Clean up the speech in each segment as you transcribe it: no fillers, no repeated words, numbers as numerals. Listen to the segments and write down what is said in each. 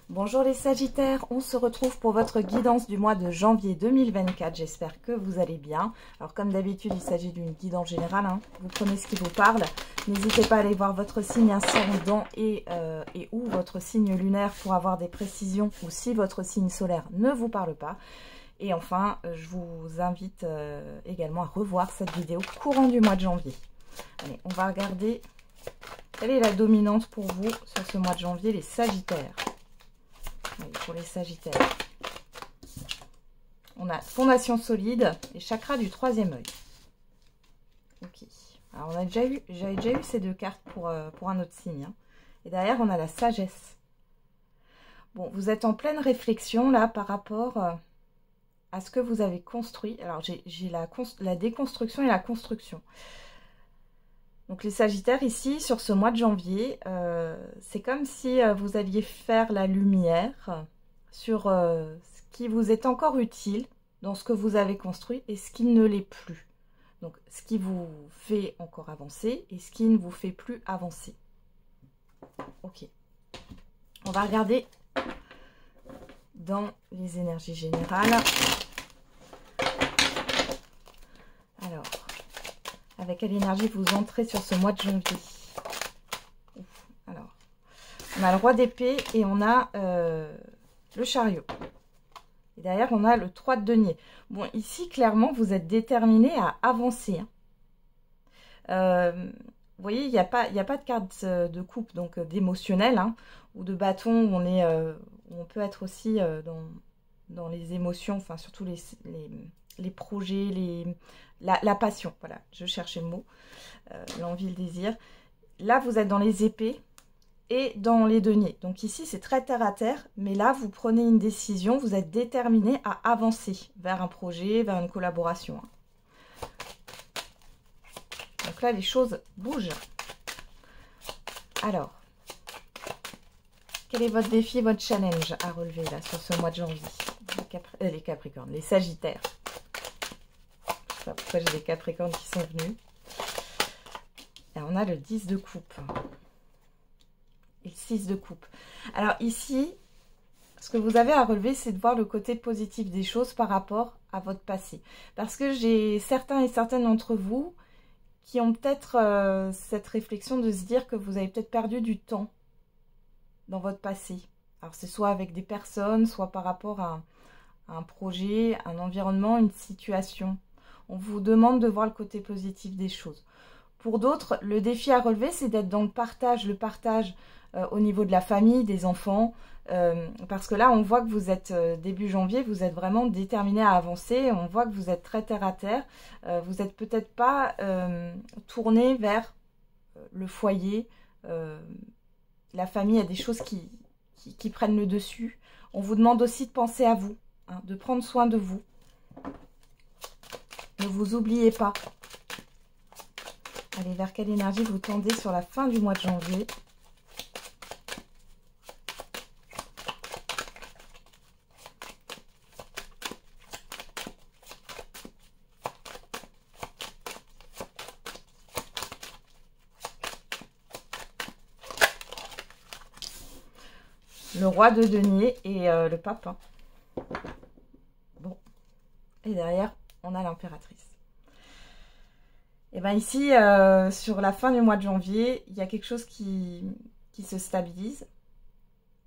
Bonjour les Sagittaires, on se retrouve pour votre guidance du mois de janvier 2024. J'espère que vous allez bien. Alors comme d'habitude, il s'agit d'une guidance générale, hein. Vous prenez ce qui vous parle. N'hésitez pas à aller voir votre signe ascendant et ou votre signe lunaire pour avoir des précisions ou si votre signe solaire ne vous parle pas. Et enfin, je vous invite également à revoir cette vidéo courant du mois de janvier. Allez, on va regarder quelle est la dominante pour vous sur ce mois de janvier, les Sagittaires. Allez, pour les Sagittaires, on a fondation solide et chakra du troisième œil. Ok. Alors on a j'avais déjà eu ces deux cartes pour un autre signe. Hein. Et derrière on a la sagesse. Bon, vous êtes en pleine réflexion là par rapport à ce que vous avez construit. Alors j'ai la déconstruction et la construction. Donc les Sagittaires ici, sur ce mois de janvier, c'est comme si vous alliez faire la lumière sur ce qui vous est encore utile dans ce que vous avez construit et ce qui ne l'est plus. Donc ce qui vous fait encore avancer et ce qui ne vous fait plus avancer. Ok. On va regarder dans les énergies générales. Alors... avec quelle énergie vous entrez sur ce mois de janvier? Alors, on a le roi d'épée et on a le chariot. Et derrière, on a le 3 de denier. Bon, ici, clairement, vous êtes déterminé à avancer. Hein. Vous voyez, il n'y a pas de carte de coupe, donc d'émotionnel, hein, ou de bâton, où on peut être aussi dans les émotions, enfin, surtout les projets, la passion, voilà, je cherchais le mot, l'envie, le désir. Là, vous êtes dans les épées et dans les deniers. Donc ici, c'est très terre à terre, mais là, vous prenez une décision, vous êtes déterminé à avancer vers un projet, vers une collaboration. Donc là, les choses bougent. Alors, quel est votre défi, votre challenge à relever là sur ce mois de janvier? Les Capricornes, les Sagittaires. Pourquoi j'ai des Capricornes qui sont venus. Et on a le 10 de coupe. Et le 6 de coupe. Alors ici, ce que vous avez à relever, c'est de voir le côté positif des choses par rapport à votre passé. Parce que j'ai certains et certaines d'entre vous qui ont peut-être cette réflexion de se dire que vous avez peut-être perdu du temps dans votre passé. Alors c'est soit avec des personnes, soit par rapport à un projet, un environnement, une situation. On vous demande de voir le côté positif des choses. Pour d'autres, le défi à relever, c'est d'être dans le partage au niveau de la famille, des enfants. Parce que là, on voit que vous êtes, début janvier, vous êtes vraiment déterminé à avancer. On voit que vous êtes très terre à terre. Vous n'êtes peut-être pas tourné vers le foyer. La famille, il y a des choses qui prennent le dessus. On vous demande aussi de penser à vous, hein, de prendre soin de vous. Ne vous oubliez pas. Allez, vers quelle énergie vous tendez sur la fin du mois de janvier? Le roi de denier et le pape. Hein. Bon. Et derrière, on a l'impératrice. Et bien ici, sur la fin du mois de janvier, il y a quelque chose qui se stabilise.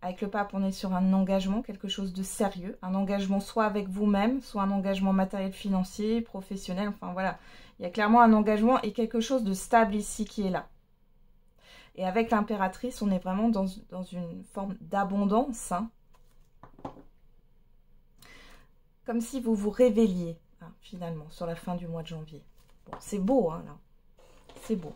Avec le pape, on est sur un engagement, quelque chose de sérieux. Un engagement soit avec vous-même, soit un engagement matériel, financier, professionnel. Enfin voilà, il y a clairement un engagement et quelque chose de stable ici qui est là. Et avec l'impératrice, on est vraiment dans une forme d'abondance. Hein. Comme si vous vous révéliez. Finalement, sur la fin du mois de janvier. Bon, c'est beau, hein, là. C'est beau.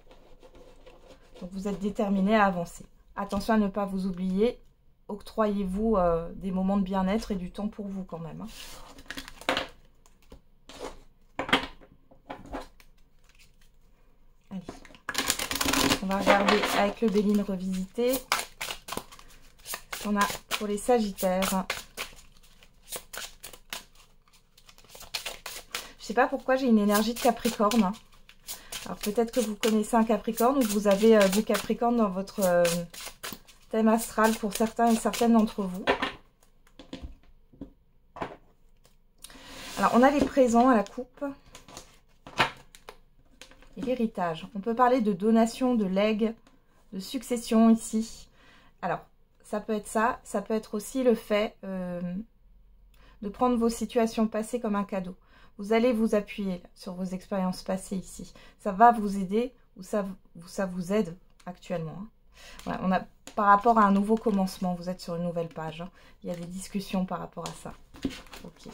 Donc, vous êtes déterminé à avancer. Attention à ne pas vous oublier. Octroyez-vous des moments de bien-être et du temps pour vous, quand même. Hein. Allez. On va regarder avec le Béline revisité. Ce qu'on a pour les Sagittaires. Je sais pas pourquoi j'ai une énergie de Capricorne. Alors peut-être que vous connaissez un Capricorne ou que vous avez du Capricorne dans votre thème astral pour certains et certaines d'entre vous. Alors, on a les présents à la coupe et l'héritage. On peut parler de donation, de legs, de succession ici. Alors, ça peut être ça. Ça peut être aussi le fait de prendre vos situations passées comme un cadeau. Vous allez vous appuyer sur vos expériences passées ici. Ça va vous aider ou ça vous aide actuellement. Hein. Ouais, on a, par rapport à un nouveau commencement, vous êtes sur une nouvelle page. Hein. Il y a des discussions par rapport à ça. Ok.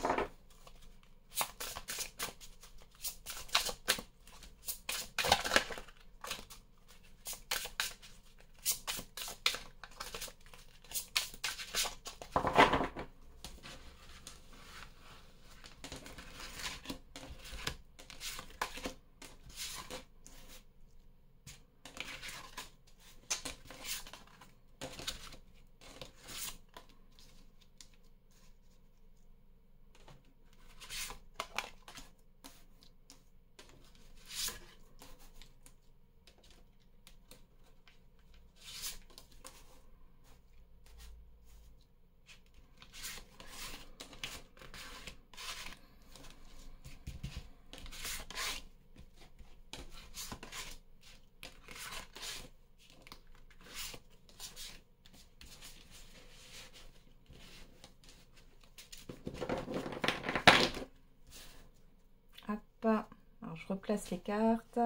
Alors, je replace les cartes.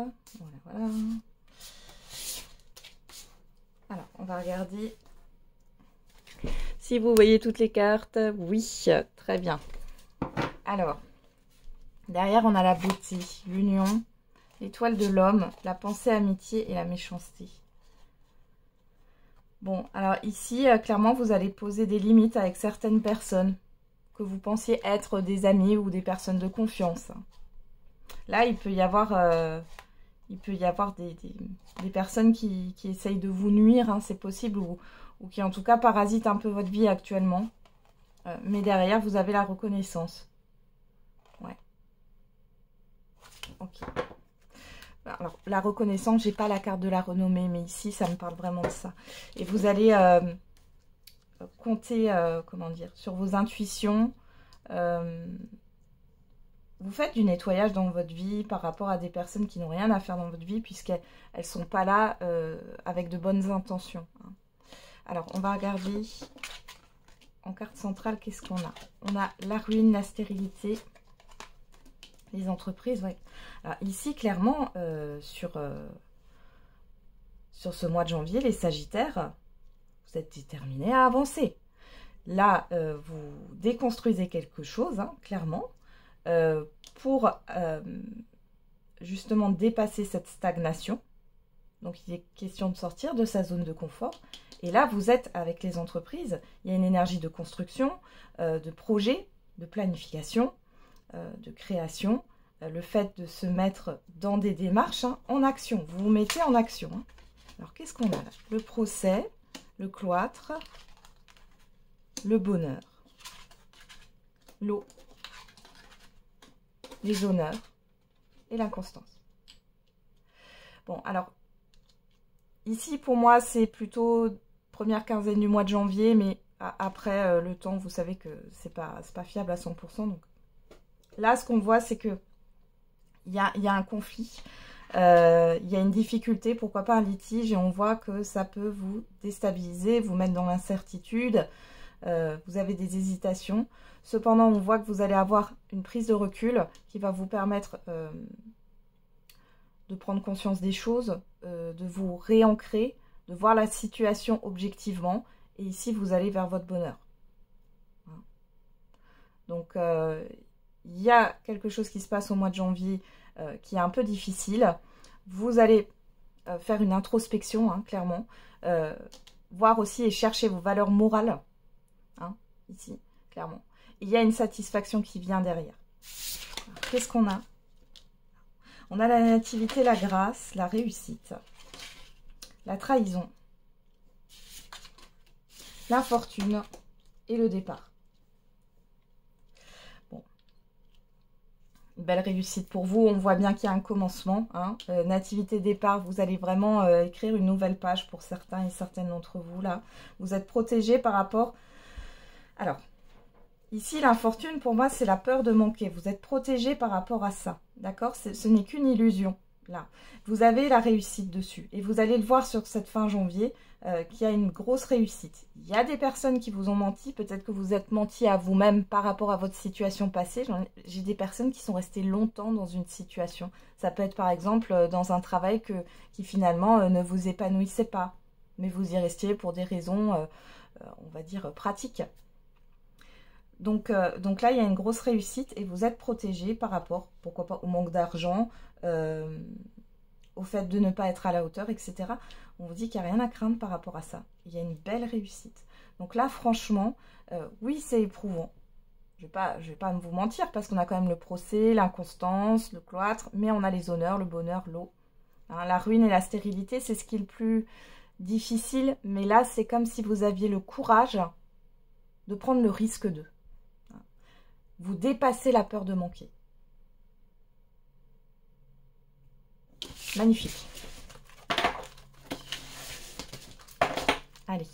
Voilà. Alors, on va regarder si vous voyez toutes les cartes. Oui, très bien. Alors, derrière, on a la beauté, l'union, l'étoile de l'homme, la pensée, amitié et la méchanceté. Bon, alors ici, clairement, vous allez poser des limites avec certaines personnes que vous pensiez être des amis ou des personnes de confiance. Là, il peut y avoir des personnes qui essayent de vous nuire, hein, c'est possible, ou qui en tout cas parasitent un peu votre vie actuellement. Mais derrière, vous avez la reconnaissance. Ouais. Ok. Alors, la reconnaissance, j'ai pas la carte de la renommée, mais ici, ça me parle vraiment de ça. Et vous allez compter, comment dire, sur vos intuitions. Vous faites du nettoyage dans votre vie par rapport à des personnes qui n'ont rien à faire dans votre vie, puisqu'elles ne sont pas là avec de bonnes intentions. Hein. Alors, on va regarder en carte centrale, qu'est-ce qu'on a? On a la ruine, la stérilité, les entreprises. Ouais. Alors, ici, clairement, sur ce mois de janvier, les Sagittaires, vous êtes déterminés à avancer. Là, vous déconstruisez quelque chose, hein, clairement. Pour justement dépasser cette stagnation. Donc, il est question de sortir de sa zone de confort. Et là, vous êtes avec les entreprises. Il y a une énergie de construction, de projet, de planification, de création. Le fait de se mettre dans des démarches, hein, en action. Vous vous mettez en action. Hein. Alors, qu'est-ce qu'on a là? Le procès, le cloître, le bonheur, l'eau, les honneurs et l'inconstance. Bon, alors, ici, pour moi, c'est plutôt première quinzaine du mois de janvier, mais après, le temps, vous savez que c'est pas fiable à 100%. Donc, là, ce qu'on voit, c'est que il y a un conflit, il y a une difficulté, pourquoi pas un litige, et on voit que ça peut vous déstabiliser, vous mettre dans l'incertitude, vous avez des hésitations. Cependant, on voit que vous allez avoir une prise de recul qui va vous permettre de prendre conscience des choses, de vous réancrer, de voir la situation objectivement. Et ici, vous allez vers votre bonheur. Donc, il y a quelque chose qui se passe au mois de janvier qui est un peu difficile. Vous allez faire une introspection, hein, clairement. Voir aussi et chercher vos valeurs morales. Hein, ici, clairement. Il y a une satisfaction qui vient derrière. Qu'est-ce qu'on a? On a la nativité, la grâce, la réussite, la trahison, l'infortune et le départ. Bon. Une belle réussite pour vous. On voit bien qu'il y a un commencement. Hein. Nativité départ, vous allez vraiment écrire une nouvelle page pour certains et certaines d'entre vous. Là, vous êtes protégés par rapport... Alors, ici, l'infortune, pour moi, c'est la peur de manquer. Vous êtes protégés par rapport à ça. D'accord? Ce n'est qu'une illusion. Là, vous avez la réussite dessus. Et vous allez le voir sur cette fin janvier, qu'il y a une grosse réussite. Il y a des personnes qui vous ont menti. Peut-être que vous êtes menti à vous-même par rapport à votre situation passée. J'ai des personnes qui sont restées longtemps dans une situation. Ça peut être par exemple dans un travail qui finalement ne vous épanouissait pas. Mais vous y restiez pour des raisons, on va dire, pratiques. Donc là, il y a une grosse réussite et vous êtes protégé par rapport, pourquoi pas, au manque d'argent, au fait de ne pas être à la hauteur, etc. On vous dit qu'il n'y a rien à craindre par rapport à ça. Il y a une belle réussite. Donc là, franchement, oui, c'est éprouvant. Je vais pas vous mentir parce qu'on a quand même le procès, l'inconstance, le cloître, mais on a les honneurs, le bonheur, l'eau. Hein, la ruine et la stérilité, c'est ce qui est le plus difficile. Mais là, c'est comme si vous aviez le courage de prendre le risque d'eux. Vous dépassez la peur de manquer. Magnifique. Allez.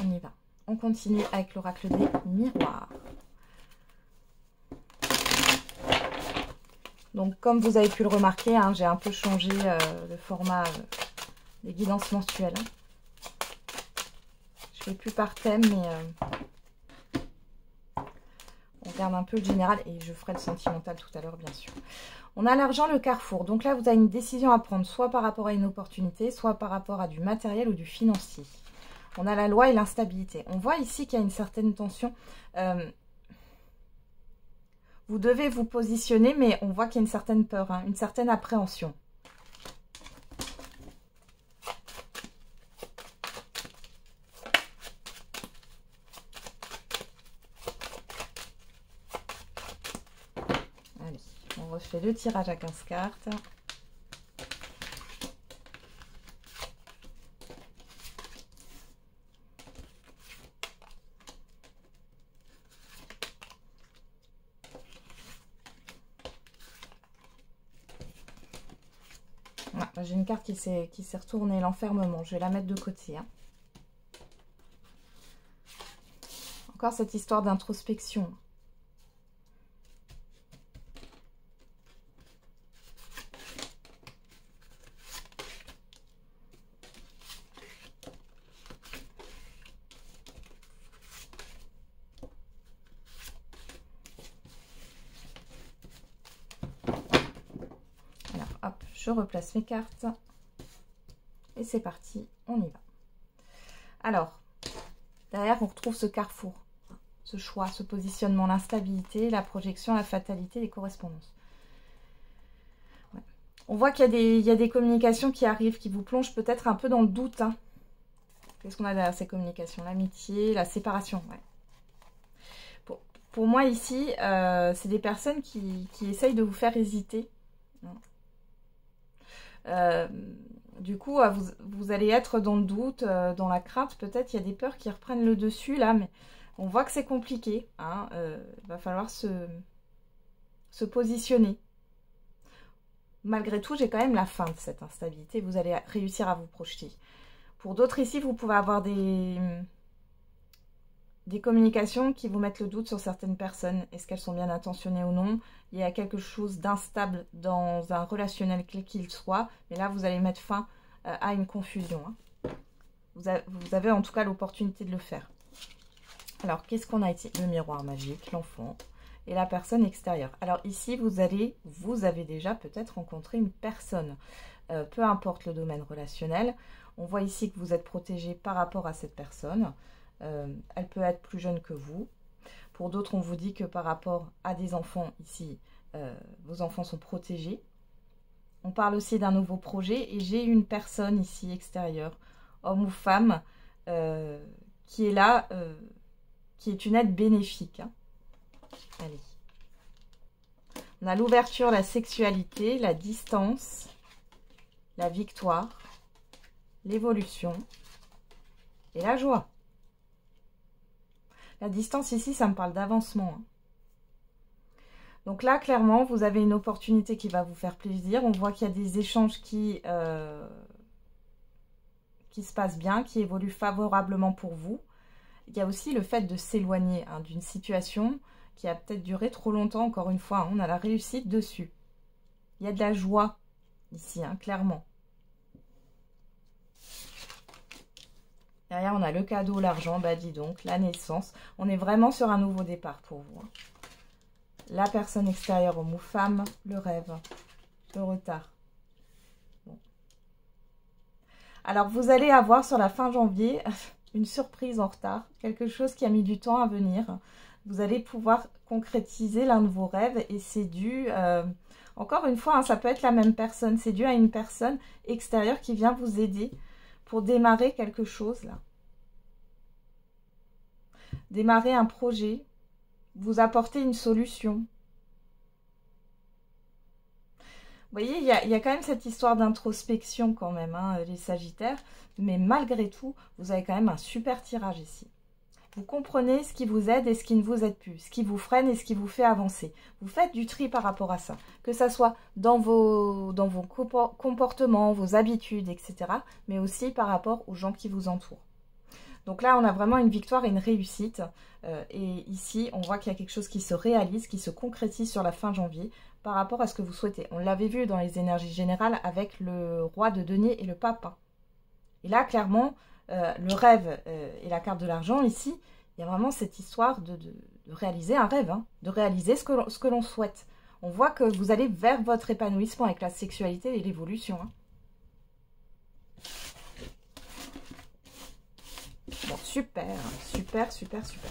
On y va. On continue avec l'oracle des miroirs. Donc, comme vous avez pu le remarquer, hein, j'ai un peu changé le format des guidances mensuelles. Je fais plus par thème, mais on regarde un peu le général et je ferai le sentimental tout à l'heure, bien sûr. On a l'argent, le carrefour. Donc là, vous avez une décision à prendre, soit par rapport à une opportunité, soit par rapport à du matériel ou du financier. On a la loi et l'instabilité. On voit ici qu'il y a une certaine tension. Vous devez vous positionner, mais on voit qu'il y a une certaine peur, hein, une certaine appréhension. On refait le tirage à 15 cartes. Ah, j'ai une carte qui s'est retournée, l'enfermement. Je vais la mettre de côté. Hein. Encore cette histoire d'introspection. Je replace mes cartes et c'est parti, on y va. Alors, derrière, on retrouve ce carrefour, ce choix, ce positionnement, l'instabilité, la projection, la fatalité, les correspondances. Ouais. On voit qu'il y a des communications qui arrivent, qui vous plongent peut-être un peu dans le doute. Hein. Qu'est-ce qu'on a derrière ces communications? L'amitié, la séparation. Ouais. Pour moi, ici, c'est des personnes qui essayent de vous faire hésiter. Du coup, vous allez être dans le doute, dans la crainte. Peut-être il y a des peurs qui reprennent le dessus là, mais on voit que c'est compliqué. Hein, va falloir se positionner. Malgré tout, j'ai quand même la fin de cette instabilité. Vous allez réussir à vous projeter. Pour d'autres ici, vous pouvez avoir des communications qui vous mettent le doute sur certaines personnes. Est-ce qu'elles sont bien intentionnées ou non? Il y a quelque chose d'instable dans un relationnel quel qu'il soit. Mais là, vous allez mettre fin à une confusion. Hein. Vous avez en tout cas l'opportunité de le faire. Alors, qu'est-ce qu'on a ici? Le miroir magique, l'enfant et la personne extérieure. Alors ici, vous avez déjà peut-être rencontré une personne. Peu importe le domaine relationnel. On voit ici que vous êtes protégé par rapport à cette personne. Elle peut être plus jeune que vous. Pour d'autres, on vous dit que par rapport à des enfants ici, vos enfants sont protégés. On parle aussi d'un nouveau projet et j'ai une personne ici extérieure, homme ou femme, qui est là, qui est une aide bénéfique. Hein. Allez. On a l'ouverture, la sexualité, la distance, la victoire, l'évolution et la joie. La distance ici, ça me parle d'avancement. Hein. Donc là, clairement, vous avez une opportunité qui va vous faire plaisir. On voit qu'il y a des échanges qui se passent bien, qui évoluent favorablement pour vous. Il y a aussi le fait de s'éloigner hein, d'une situation qui a peut-être duré trop longtemps. Encore une fois, hein, on a la réussite dessus. Il y a de la joie ici, hein, clairement. Derrière, on a le cadeau, l'argent, bah dis donc, la naissance. On est vraiment sur un nouveau départ pour vous. Hein. La personne extérieure, homme ou femme, le rêve, le retard. Bon. Alors, vous allez avoir sur la fin janvier une surprise en retard, quelque chose qui a mis du temps à venir. Vous allez pouvoir concrétiser l'un de vos rêves et c'est dû, encore une fois, hein, ça peut être la même personne, c'est dû à une personne extérieure qui vient vous aider pour démarrer quelque chose là. Démarrer un projet, vous apporter une solution. Vous voyez, il y a quand même cette histoire d'introspection quand même, hein, les Sagittaires. Mais malgré tout, vous avez quand même un super tirage ici. Vous comprenez ce qui vous aide et ce qui ne vous aide plus, ce qui vous freine et ce qui vous fait avancer. Vous faites du tri par rapport à ça, que ça soit dans vos comportements, vos habitudes, etc. Mais aussi par rapport aux gens qui vous entourent. Donc là, on a vraiment une victoire et une réussite. Et ici, on voit qu'il y a quelque chose qui se réalise, qui se concrétise sur la fin janvier par rapport à ce que vous souhaitez. On l'avait vu dans les énergies générales avec le roi de denier et le pape. Et là, clairement, le rêve et la carte de l'argent, ici, il y a vraiment cette histoire de réaliser un rêve, hein, de réaliser ce que l'on souhaite. On voit que vous allez vers votre épanouissement avec la sexualité et l'évolution. Hein. Bon, super, super, super, super.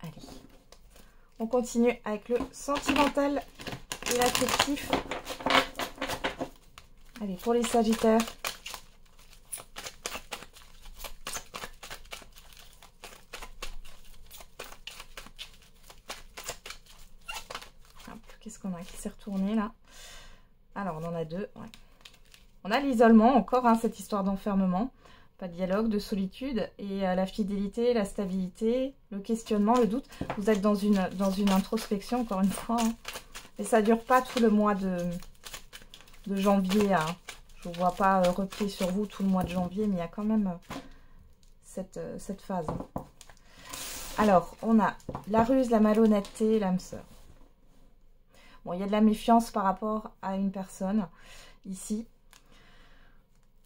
Allez, on continue avec le sentimental et l'affectif. Allez, pour les Sagittaires. Qu'est-ce qu'on a qui s'est retourné là? Alors, on en a deux. Ouais. On a l'isolement, encore, hein, cette histoire d'enfermement. Pas de dialogue, de solitude. Et la fidélité, la stabilité, le questionnement, le doute. Vous êtes dans une introspection, encore une fois. Hein. Et ça ne dure pas tout le mois de janvier. Hein. Je ne vois pas replier sur vous tout le mois de janvier, mais il y a quand même cette phase. Hein. Alors, on a la ruse, la malhonnêteté, l'âme sœur. Bon, il y a de la méfiance par rapport à une personne ici.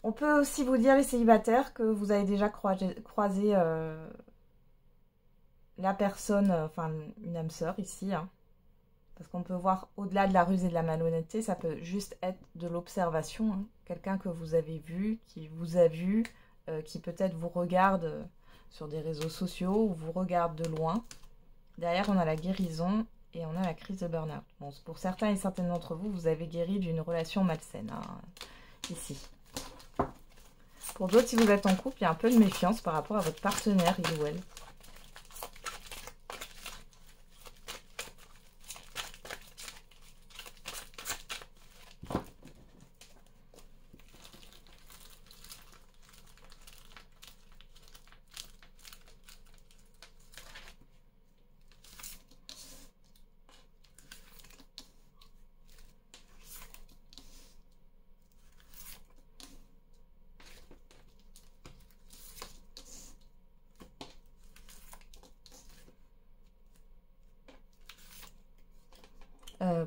On peut aussi vous dire, les célibataires, que vous avez déjà croisé la personne, enfin une âme sœur ici. Hein. Parce qu'on peut voir au-delà de la ruse et de la malhonnêteté, ça peut juste être de l'observation. Hein. Quelqu'un que vous avez vu, qui vous a vu, qui peut-être vous regarde sur des réseaux sociaux ou vous regarde de loin. Derrière, on a la guérison. Et on a la crise de burn-out. Bon, pour certains et certaines d'entre vous, vous avez guéri d'une relation malsaine, hein, ici. Pour d'autres, si vous êtes en couple, il y a un peu de méfiance par rapport à votre partenaire, il ou elle.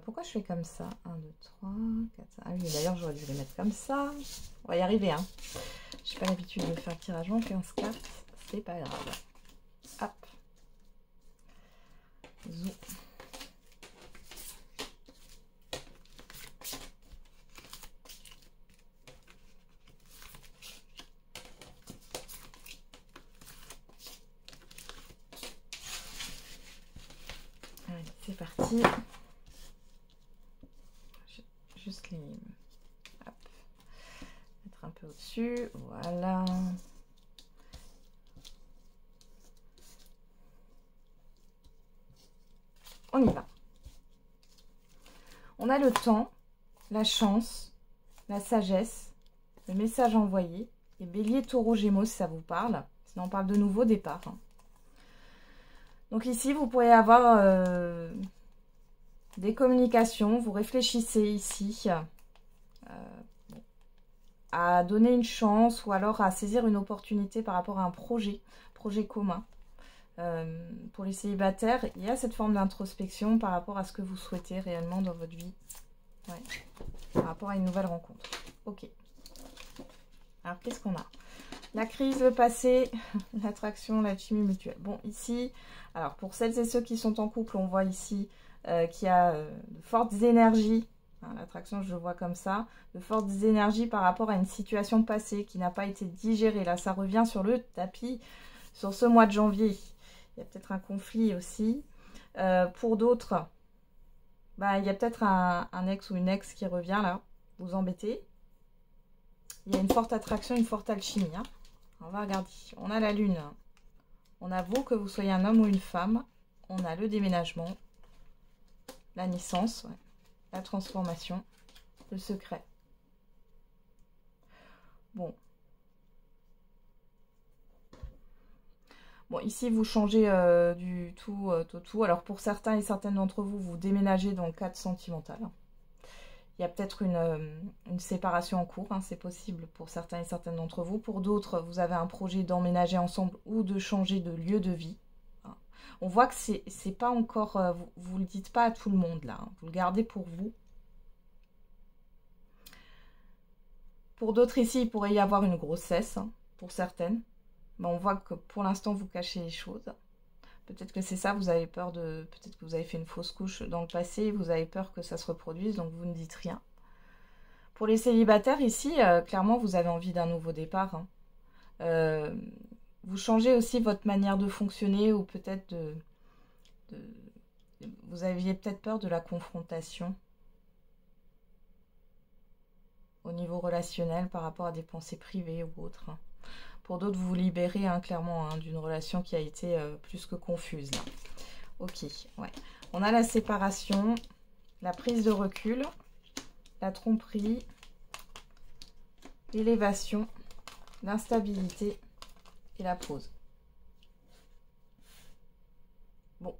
Pourquoi je fais comme ça? 1, 2, 3, 4, 5. Ah oui, d'ailleurs, j'aurais dû les mettre comme ça. On va y arriver, hein. J'ai pas l'habitude de faire tirage en 15 cartes. C'est pas grave. Hop. Zou. Allez, c'est parti. Juste les... Hop. Mettre un peu au-dessus. Voilà. On y va. On a le temps, la chance, la sagesse, le message envoyé, Et Bélier, Taureau, Gémeaux, si ça vous parle. Sinon, on parle de nouveau départ. Hein. Donc ici, vous pourriez avoir des communications. Vous réfléchissez ici à donner une chance ou alors à saisir une opportunité par rapport à un projet commun. Pour les célibataires, il y a cette forme d'introspection par rapport à ce que vous souhaitez réellement dans votre vie. Ouais. Par rapport à une nouvelle rencontre. Ok. Alors, qu'est-ce qu'on a? La crise, le passé, l'attraction, la chimie mutuelle. Bon, ici, alors pour celles et ceux qui sont en couple, on voit ici qu'il y a de fortes énergies. Hein, l'attraction, je le vois comme ça. De fortes énergies par rapport à une situation passée qui n'a pas été digérée. Là, ça revient sur le tapis sur ce mois de janvier. Il y a peut-être un conflit aussi. Pour d'autres, bah, il y a peut-être un ex ou une ex qui revient là, vous embêtez. Il y a une forte attraction, une forte alchimie. Hein. On va regarder. On a la lune. On a vous, que vous soyez un homme ou une femme. On a le déménagement, la naissance, ouais, la transformation, le secret. Bon. Bon, ici, vous changez du tout au tout. Alors, pour certains et certaines d'entre vous, vous déménagez dans le cadre sentimental. Il y a peut-être une séparation en cours, hein, c'est possible pour certains et certaines d'entre vous. Pour d'autres, vous avez un projet d'emménager ensemble ou de changer de lieu de vie. Hein. On voit que c'est pas encore, vous ne le dites pas à tout le monde là, hein, vous le gardez pour vous. Pour d'autres ici, il pourrait y avoir une grossesse, hein, pour certaines. Mais on voit que pour l'instant, vous cachez les choses. Peut-être que c'est ça, vous avez peur de... Peut-être que vous avez fait une fausse couche dans le passé, vous avez peur que ça se reproduise, donc vous ne dites rien. Pour les célibataires, ici, clairement, vous avez envie d'un nouveau départ. Hein. Vous changez aussi votre manière de fonctionner ou peut-être vous aviez peut-être peur de la confrontation au niveau relationnel par rapport à des pensées privées ou autres. Hein. Pour d'autres, vous vous libérez hein, clairement hein, d'une relation qui a été plus que confuse. Là. Ok, ouais. On a la séparation, la prise de recul, la tromperie, l'élévation, l'instabilité et la pause. Bon.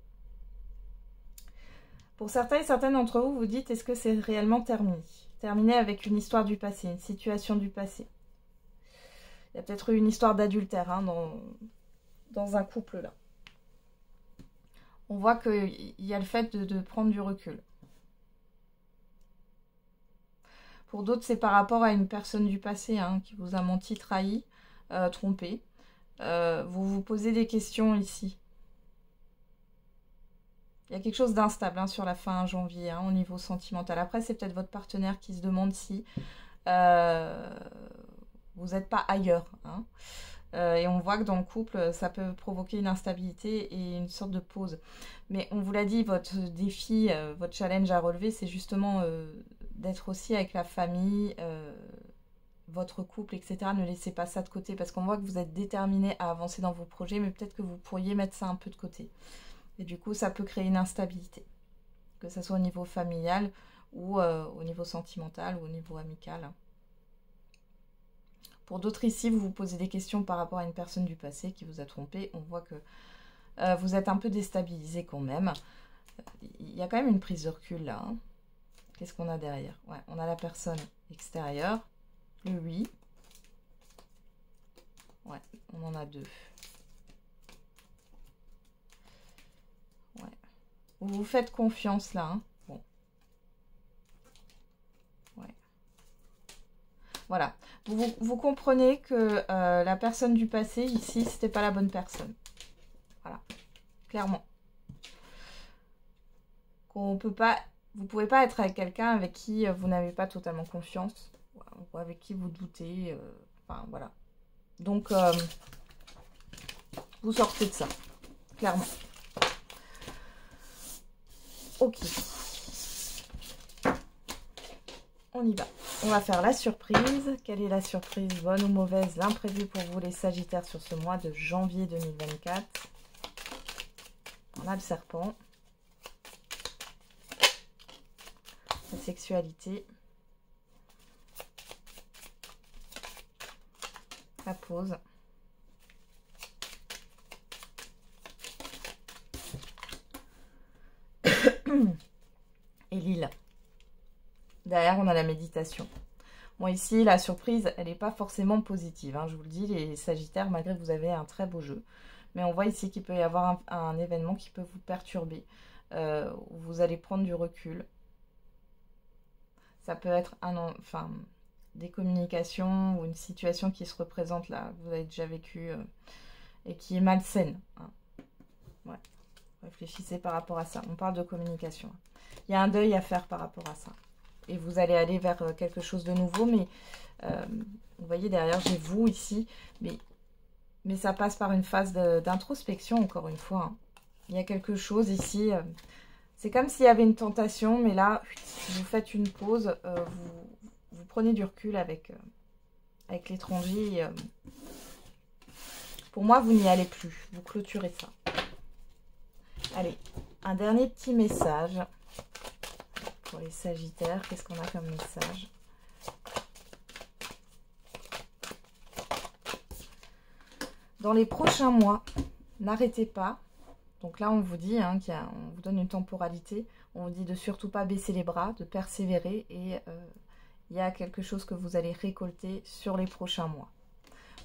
Pour certains et certaines d'entre vous, vous dites, est-ce que c'est réellement terminé? Terminé avec une histoire du passé, une situation du passé. Il y a peut-être eu une histoire d'adultère hein, dans un couple là. On voit qu'il y a le fait de prendre du recul. Pour d'autres, c'est par rapport à une personne du passé hein, qui vous a menti, trahi, trompé. Vous vous posez des questions ici. Il y a quelque chose d'instable hein, sur la fin janvier hein, au niveau sentimental. Après, c'est peut-être votre partenaire qui se demande si vous n'êtes pas ailleurs. Hein. Et on voit que dans le couple, ça peut provoquer une instabilité et une sorte de pause. Mais on vous l'a dit, votre défi, votre challenge à relever, c'est justement d'être aussi avec la famille, votre couple, etc. Ne laissez pas ça de côté parce qu'on voit que vous êtes déterminé à avancer dans vos projets, mais peut-être que vous pourriez mettre ça un peu de côté. Et du coup, ça peut créer une instabilité, que ce soit au niveau familial ou au niveau sentimental ou au niveau amical. Pour d'autres ici, vous vous posez des questions par rapport à une personne du passé qui vous a trompé. On voit que vous êtes un peu déstabilisé quand même. Il y a quand même une prise de recul là. Hein. Qu'est-ce qu'on a derrière? Ouais, on a la personne extérieure, le oui. Ouais, on en a deux. Ouais. Vous vous faites confiance là. Hein. Bon. Ouais. Voilà. Vous comprenez que la personne du passé, ici, c'était pas la bonne personne. Voilà. Clairement. Qu'on peut pas... Vous pouvez pas être avec quelqu'un avec qui vous n'avez pas totalement confiance. Ou avec qui vous doutez. Enfin, voilà. Donc, vous sortez de ça. Clairement. Ok. On y va. On va faire la surprise. Quelle est la surprise, bonne ou mauvaise, l'imprévu pour vous les Sagittaires sur ce mois de janvier 2024? On a le serpent. La sexualité. la pause. Et Lille. Derrière, on a la méditation. Bon, ici, la surprise, elle n'est pas forcément positive. Hein, je vous le dis, les Sagittaires, malgré que vous avez un très beau jeu. Mais on voit ici qu'il peut y avoir un événement qui peut vous perturber. Où vous allez prendre du recul. Ça peut être des communications ou une situation qui se représente là, vous avez déjà vécu et qui est malsaine. Hein. Ouais. Réfléchissez par rapport à ça. On parle de communication. Il y a un deuil à faire par rapport à ça. Et vous allez aller vers quelque chose de nouveau. Mais vous voyez derrière, j'ai vous ici. Mais ça passe par une phase d'introspection, encore une fois. Hein. Il y a quelque chose ici. C'est comme s'il y avait une tentation. Mais là, vous faites une pause. Vous prenez du recul avec l'étranger. Pour moi, vous n'y allez plus. Vous clôturez ça. Allez, un dernier petit message pour les Sagittaires. Qu'est-ce qu'on a comme message? Dans les prochains mois, n'arrêtez pas. Donc là, on vous dit, hein, on vous donne une temporalité. On vous dit de surtout pas baisser les bras, de persévérer. Et il y a quelque chose que vous allez récolter sur les prochains mois.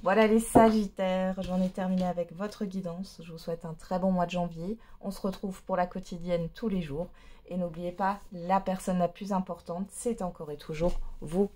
Voilà les Sagittaires, j'en ai terminé avec votre guidance. Je vous souhaite un très bon mois de janvier. On se retrouve pour la quotidienne tous les jours. Et n'oubliez pas, la personne la plus importante, c'est encore et toujours vous.